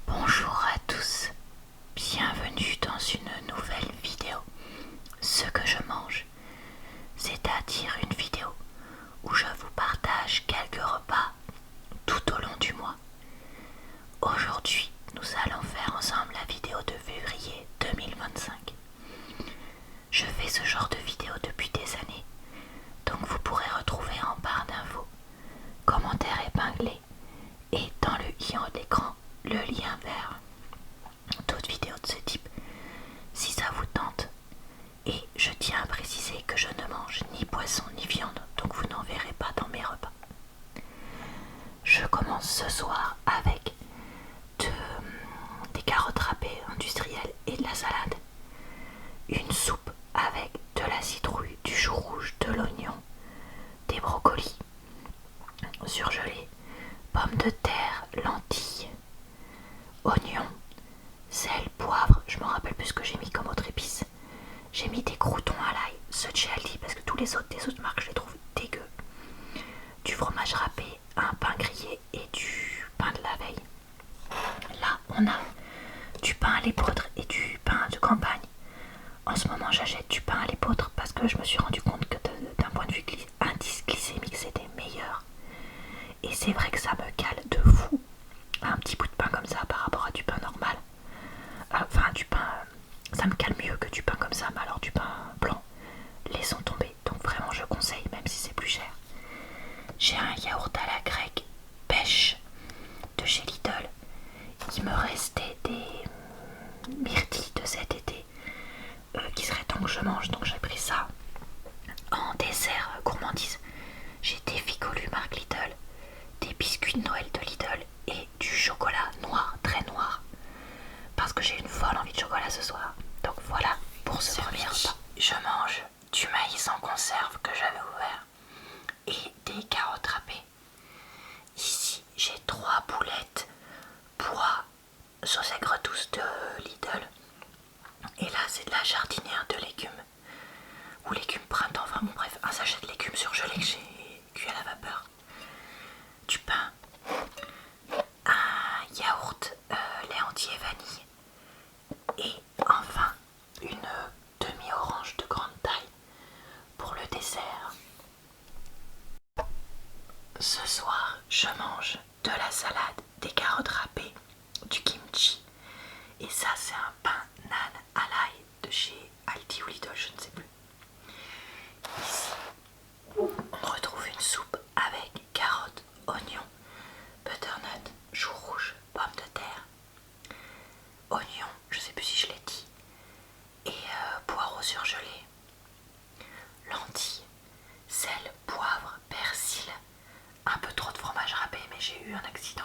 Bonjour à tous, bienvenue dans une nouvelle vidéo. Ce que je mange, c'est-à-dire une vidéo où je vous partage quelques repas tout au long du mois. Aujourd'hui, nous allons faire ensemble la vidéo de février 2025. Je fais ce genre de vidéo depuis des années, donc vous pourrez retrouver en barre d'infos, commentaires épinglés et dans le i en haut de l'écran le lien vers d'autres vidéos de ce type si ça vous tente. Et je tiens à préciser que je ne mange ni poisson ni viande, donc vous n'en verrez pas dans mes repas. Je commence ce soir avec des carottes râpées industrielles et de la salade, une soupe avec de la citrouille, du chou rouge, de l'oignon, des brocolis surgelés, pommes de terre, lentilles, oignons, sel, poivre, je m'en rappelle plus ce que j'ai mis comme autre épice. J'ai mis des croûtons à l'ail, ceux de chez Aldi, parce que tous les autres des autres marques je les trouve dégueux. Du fromage râpé, un pain grillé et du pain de la veille. Là on a du pain à l'épeautre et du pain de campagne. En ce moment j'achète du pain à l'épeautre parce que je me suis rendu compte que d'un point de vue indice glycémique c'était meilleur. Et c'est vrai que ça me cale de fou un petit bout de pain comme ça par rapport à du pain normal. Enfin du pain, ça me cale mieux que du pain comme ça, mais alors du pain blanc, laissons tomber. Donc vraiment je conseille même si c'est plus cher. J'ai un yaourt à la grecque pêche de chez Lidl. Il me restait des myrtilles de cet été qui serait temps que je mange, donc j'ai pris ça. En dessert gourmandise, j'ai des figolus marque Lidl, des biscuits de Noël de Lidl et du chocolat noir, très noir, parce que j'ai une folle envie de chocolat ce soir. Donc voilà pour ce premier repas. Je mange du maïs en conserve que j'avais ouvert et des carottes râpées. Ici j'ai 3 boulettes pois sauce aigre douce de Lidl. Et là c'est de la jardinière de légumes ou légumes printemps, enfin bon bref, un sachet de légumes surgelés que j'ai cuit à la vapeur, du pain, un yaourt lait entier vanille et enfin une demi-orange de grande taille pour le dessert. Ce soir je mange de la salade, des carottes râpées, du kimchi et ça c'est un pain nan à l'ail de chez Aldi ou Lidl, je ne sais plus. Ici on retrouve une soupe avec carottes, oignons, butternut, chou rouge, pommes de terre, oignons, je sais plus si je l'ai dit, et poireaux surgelés, lentilles, sel, poivre, persil, un peu trop de fromage râpé mais j'ai eu un accident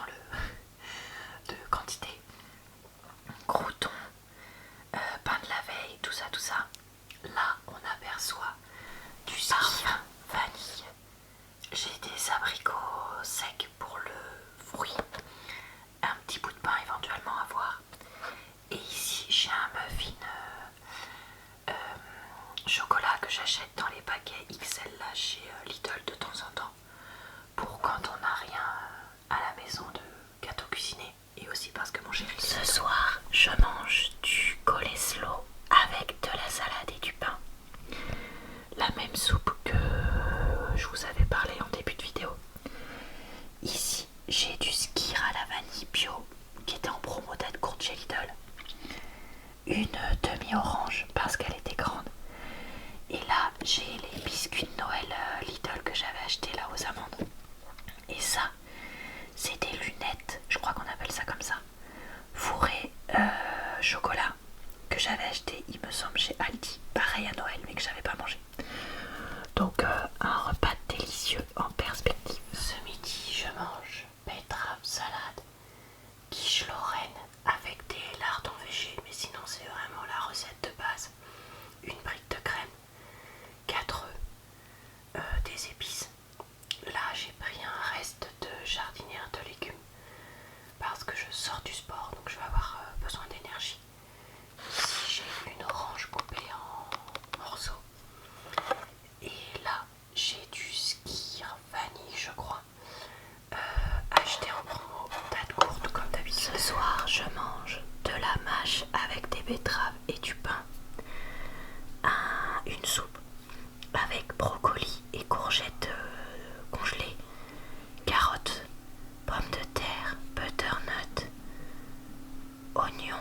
de quantité, croûtons, pain de la veille, tout ça. Là on aperçoit du parfum vanille. J'ai des abricots secs pour le fruit, un petit bout de pain éventuellement à voir. Et ici j'ai un muffin chocolat que j'achète dans les paquets XL là chez Lidl de temps en temps pour quand on n'a rien à la maison de gâteau cuisiné, et aussi parce que mon chéri. Ce soir je mange du coleslaw avec de la salade et du pain, la même soupe que je vous avais parlé en début de vidéo. Ici j'ai du skyr à la vanille bio qui était en promo date courte chez Lidl, une demi-orange parce qu'elle était grande, et là j'ai les biscuits de Noël Lidl que j'avais acheté là aux amandes, et ça c'est des lunettes, je crois qu'on appelle ça comme ça, fourré chocolat que j'avais acheté il me semble chez Aldi, pareil à Noël mais que j'avais pas mangé. Donc un repas délicieux en perspective. Ce midi je mange betterave salade, quiche lorraine avec des lardons végé, mais sinon c'est vraiment la recette de base. Une brique de crème, 4 œufs, des épices. Là j'ai pris un reste de jardinière de légumes betteraves et du pain. Une soupe avec brocolis et courgettes congelées, carottes, pommes de terre, butternut, oignons.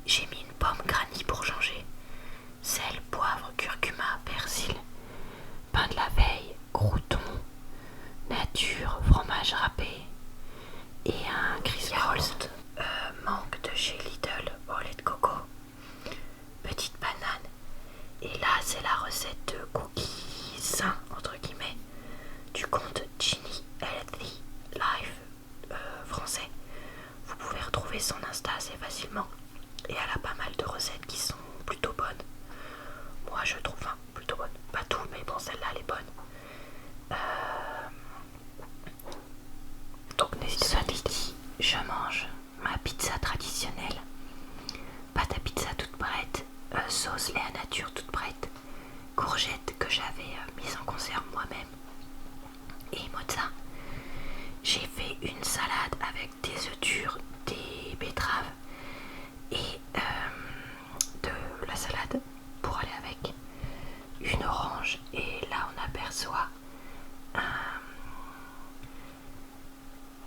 J'ai mis une pomme granny pour changer. Sel, poivre, curcuma, persil, pain de la veille, croûton, nature, fromage râpé et un Chris Rolls. Mangue de chez Lidl au lait de coco, petite banane. Et là c'est la recette de cookies sains entre guillemets du compte Ginny Healthy Life français. Vous pouvez retrouver son Insta assez facilement et elle a pas mal de recettes qui sont plutôt bonnes. Moi je trouve, enfin plutôt bonnes, pas tout mais bon celle-là elle est bonne. Donc n'hésitez pas. Ce midi je mange ma pizza traditionnelle, pâte à pizza toute prête, sauce Léa Nature toute prête, courgettes que j'avais mises en conserve moi-même et mozza. J'ai fait une salade avec des œufs durs, des betteraves et de la salade pour aller avec, une orange, et là on aperçoit un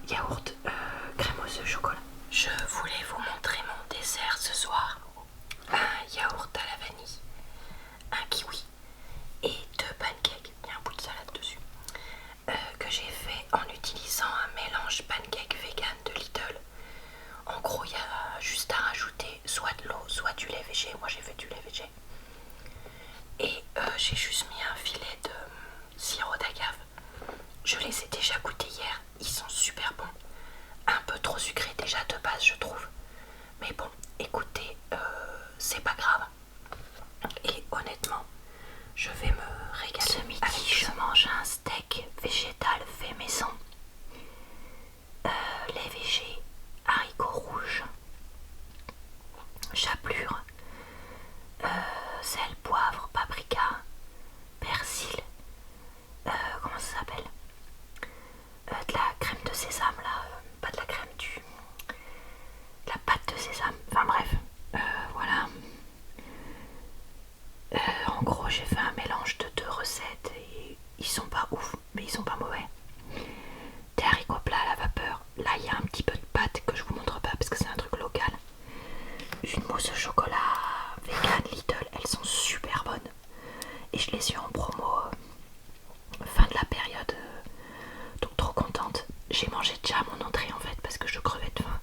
yaourt crème aux œufs chocolat. Je voulais vous montrer mon dessert ce soir. Un yaourt à la vanille, un kiwi et 2 pancakes. Il y a un bout de salade dessus. Que j'ai fait en utilisant un mélange pancake vegan de Lidl. En gros, il y a juste à rajouter soit de l'eau, soit du lait végé. Moi, j'ai fait du lait végé. Et j'ai juste mis un filet de sirop d'agave. Je les ai déjà goûtés hier. Ils sont super bons. Un peu trop sucrés déjà de base, je trouve. Mais bon, écoutez, c'est pas grave. Et honnêtement, je vais me régaler. Ce midi, je mange un steak végétal fait maison. Lait végé, haricots rouges, chapelure, sel, poivre, paprika, persil, comment ça s'appelle, de la crème de sésame là, pas de la crème, de la pâte de sésame, enfin bref, voilà. En gros j'ai fait un mélange de 2 recettes et ils sont pas ouf mais ils sont pas mauvais. Des haricots plats à la vapeur, là il y a un petit peu de pâte que je vous montre pas parce que c'est un truc local. Une mousse au chocolat vegan Lidl, elles sont super bonnes et je les ai eu en promo fin de la période, donc trop contente. J'ai mangé déjà mon entrée en fait parce que je crevais de faim,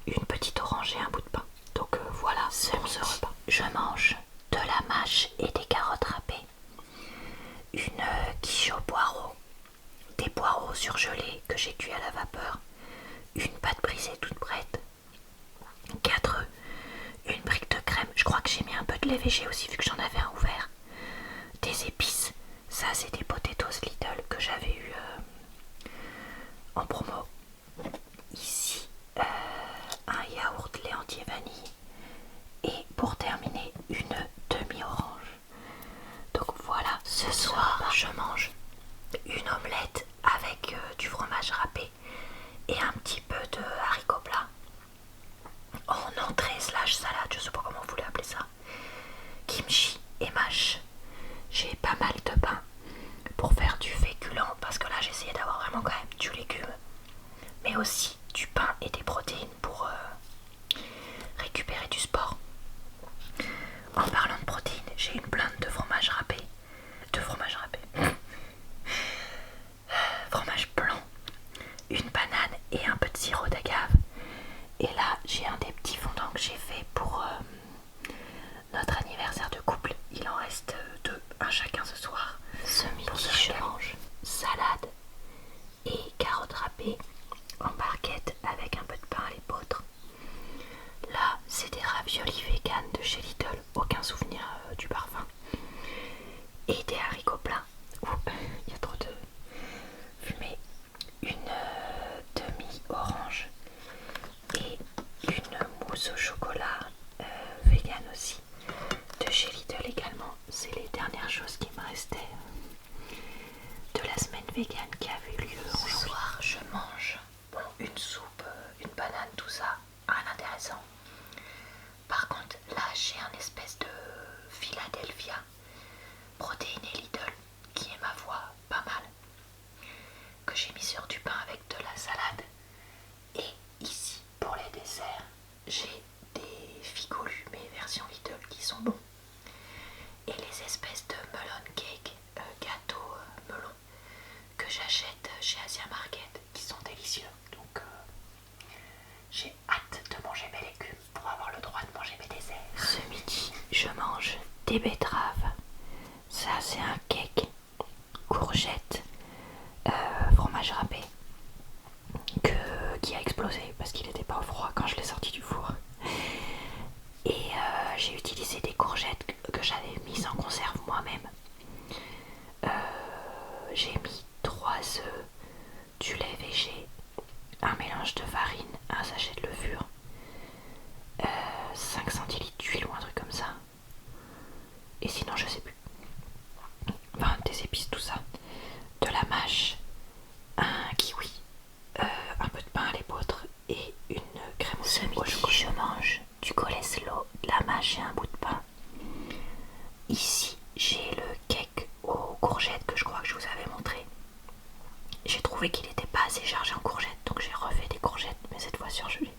une petite orange et un bout de pain, donc voilà c'est ce repas. Je mange de la mâche et des carottes râpées, une quiche au poireau, des poireaux surgelés que j'ai cuits à la vapeur, une pâte brisée toute prête, 4 œufs, une brique de crème, je crois que j'ai mis un peu de lait végé aussi vu que j'en avais un ouvert, des épices, ça c'est des potatoes Lidl que j'avais eu en promo. Ici un yaourt lait entier vanille et pour terminer une demi-orange. Donc voilà, ce soir je mange une omelette avec du fromage râpé et un petit peu de haricots plats en entrée slash salade, je sais pas comment vous voulez appeler ça, kimchi et mâche. J'ai pas mal de pain pour faire du féculent parce que là j'ai essayé d'avoir vraiment quand même du légume mais aussi du pain et des protéines pour récupérer du sport. En parlant de protéines, j'ai une blinde de fromage râpé, fromage blanc, une banane et un peu de sirop d'agave. Et là j'ai un des petits fondants que j'ai fait pour notre anniversaire de couple. Il en reste 2, un chacun ce soir. Ce midi je mange salade et carottes râpées en barquette avec un peu de pain à l'épeautre. Là c'est des raviolis vegan de chez Lidl, aucun souvenir du parfum, et des haricots plats. Il y a trop de fumée. Une demi-orange et une mousse au chocolat vegan aussi de chez Lidl également. C'est les dernières choses qui me restaient de la semaine vegan qui avait eu lieu en janvier. Ce soir je mange une soupe, une banane, tout ça, rien d'intéressant. des betteraves. Ça c'est un cake courgette fromage râpé qui a explosé parce qu'il n'était pas au froid quand je l'ai sorti du four. Et j'ai utilisé des courgettes que j'avais mises en conserve moi-même. J'ai mis 3 œufs, du lait végé, un mélange de farine, un sachet de levure, 5 centilitres d'huile ou un truc comme ça. Et sinon je sais plus. Enfin des épices, tout ça. De la mâche, un kiwi, un peu de pain à l'épeautre et une crème au chocolat. Je mange du coleslaw, de la mâche et un bout de pain. Ici j'ai le cake aux courgettes que je crois que je vous avais montré. J'ai trouvé qu'il n'était pas assez chargé en courgettes, donc j'ai refait des courgettes, mais cette fois surgelées.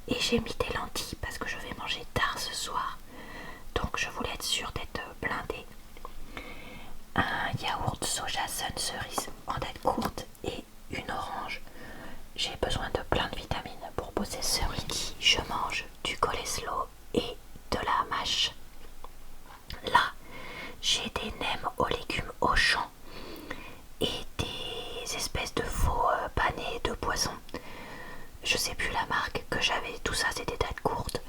Et j'ai mis des lentilles parce que je vais manger tard ce soir, donc je voulais être sûre d'être blindée. Un yaourt soja sun cerise en date courte et une orange. J'ai besoin de plein de vitamines pour bosser ce midi. Je mange du coleslaw et de la mâche. Là, j'ai des nems aux légumes au champ et des espèces de faux panés de poisson. Je sais plus la marque que j'avais, tout ça c'est des dates courtes.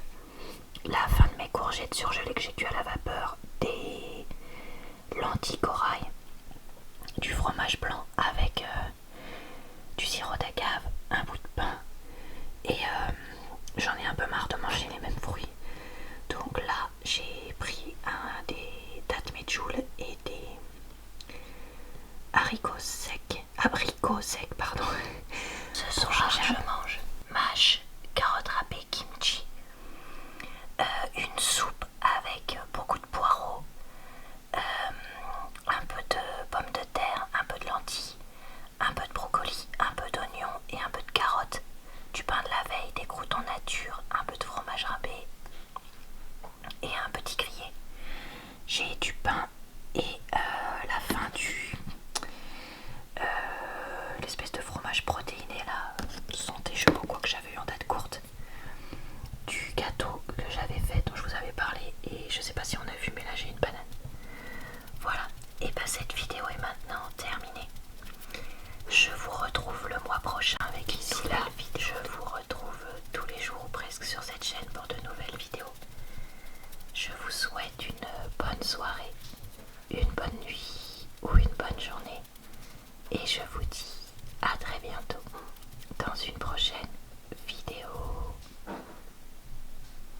La fin de mes courgettes surgelées que j'ai cuit à la vapeur, des lentilles corail, du fromage blanc avec du sirop d'agave, un bout de pain et j'en ai un peu marre de manger les mêmes fruits. Donc là j'ai pris des dattes medjool et des abricots secs pardon. Ce soir je mange mâche, carottes râpées, kimchi, une soupe avec beaucoup de poireaux, un peu de pommes de terre, un peu de lentilles, un peu de brocoli, un peu d'oignon et un peu de carottes, du pain de la veille, des croûtons nature, un peu de fromage râpé et un petit grillé. J'ai du pain et la fin du l'espèce de fromage protéiné là, santé je sais pas quoi que j'avais eu en date courte, du gâteau que j'avais fait dont je vous avais parlé et je sais pas si on a vu mais là j'ai une banane. Voilà, et bah cette vidéo est maintenant terminée. Je vous retrouve le mois prochain avec une nouvelle vidéo. Je vous retrouve tous les jours ou presque sur cette chaîne pour de nouvelles vidéos. Je vous souhaite une bonne soirée, une bonne nuit ou une bonne journée. Et je vous dis à très bientôt dans une prochaine